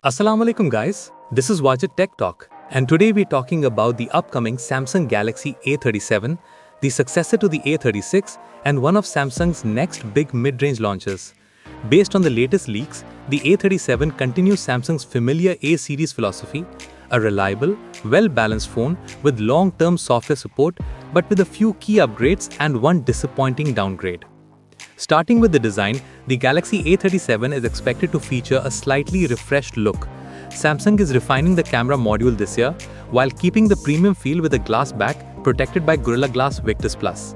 Assalamu alaikum guys, this is Wajid Tech Talk, and today we're talking about the upcoming Samsung Galaxy A37, the successor to the A36 and one of Samsung's next big mid-range launches. Based on the latest leaks, the A37 continues Samsung's familiar A-series philosophy, a reliable, well-balanced phone with long-term software support but with a few key upgrades and one disappointing downgrade. Starting with the design, the Galaxy A37 is expected to feature a slightly refreshed look. Samsung is refining the camera module this year, while keeping the premium feel with a glass back protected by Gorilla Glass Victus Plus.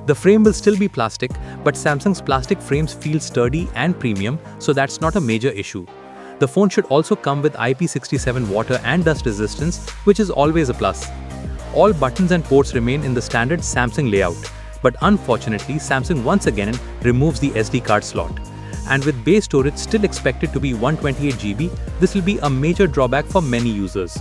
The frame will still be plastic, but Samsung's plastic frames feel sturdy and premium, so that's not a major issue. The phone should also come with IP67 water and dust resistance, which is always a plus. All buttons and ports remain in the standard Samsung layout. But unfortunately, Samsung once again removes the SD card slot. And with base storage still expected to be 128GB, this will be a major drawback for many users.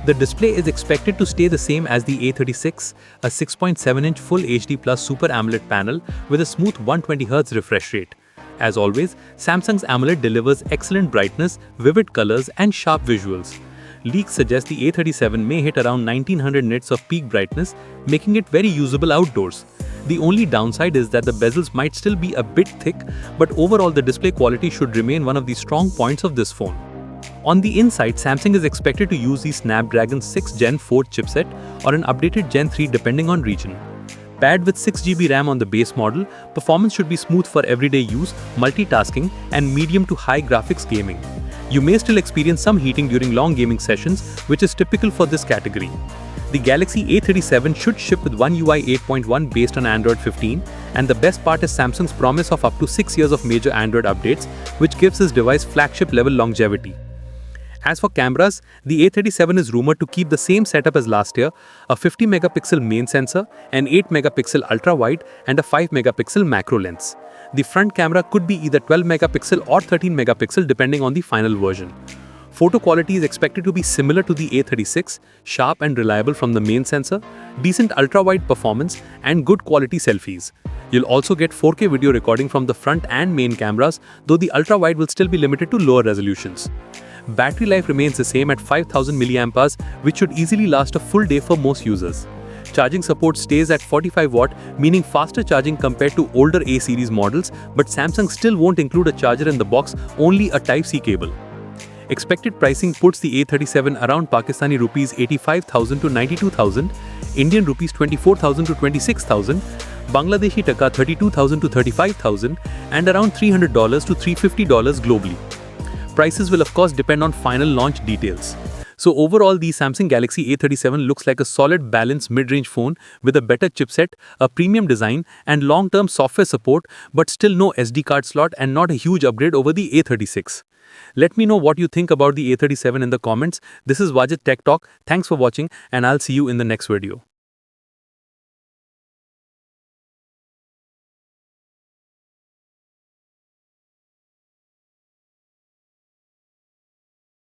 The display is expected to stay the same as the A36, a 6.7-inch Full HD Plus Super AMOLED panel with a smooth 120Hz refresh rate. As always, Samsung's AMOLED delivers excellent brightness, vivid colors, and sharp visuals. Leaks suggest the A37 may hit around 1900 nits of peak brightness, making it very usable outdoors. The only downside is that the bezels might still be a bit thick, but overall the display quality should remain one of the strong points of this phone. On the inside, Samsung is expected to use the Snapdragon 6 Gen 4 chipset or an updated Gen 3 depending on region. Paired with 6GB RAM on the base model, performance should be smooth for everyday use, multitasking, and medium to high graphics gaming. You may still experience some heating during long gaming sessions, which is typical for this category. The Galaxy A37 should ship with One UI 8.1 based on Android 15, and the best part is Samsung's promise of up to 6 years of major Android updates, which gives this device flagship-level longevity. As for cameras, the A37 is rumored to keep the same setup as last year, a 50-megapixel main sensor, an 8-megapixel ultra-wide, and a 5-megapixel macro lens. The front camera could be either 12-megapixel or 13-megapixel depending on the final version. Photo quality is expected to be similar to the A36, sharp and reliable from the main sensor, decent ultra-wide performance, and good quality selfies. You'll also get 4K video recording from the front and main cameras, though the ultra-wide will still be limited to lower resolutions. Battery life remains the same at 5000 mAh, which should easily last a full day for most users. Charging support stays at 45 watt, meaning faster charging compared to older A-series models, but Samsung still won't include a charger in the box, only a Type-C cable. Expected pricing puts the A37 around Pakistani rupees 85,000 to 92,000, Indian rupees 24,000 to 26,000, Bangladeshi taka 32,000 to 35,000, and around $300 to $350 globally. Prices will of course depend on final launch details. So overall, the Samsung Galaxy A37 looks like a solid balanced mid-range phone with a better chipset, a premium design, and long-term software support, but still no SD card slot and not a huge upgrade over the A36. Let me know what you think about the A37 in the comments. This is Wajid Tech Talk. Thanks for watching, and I'll see you in the next video.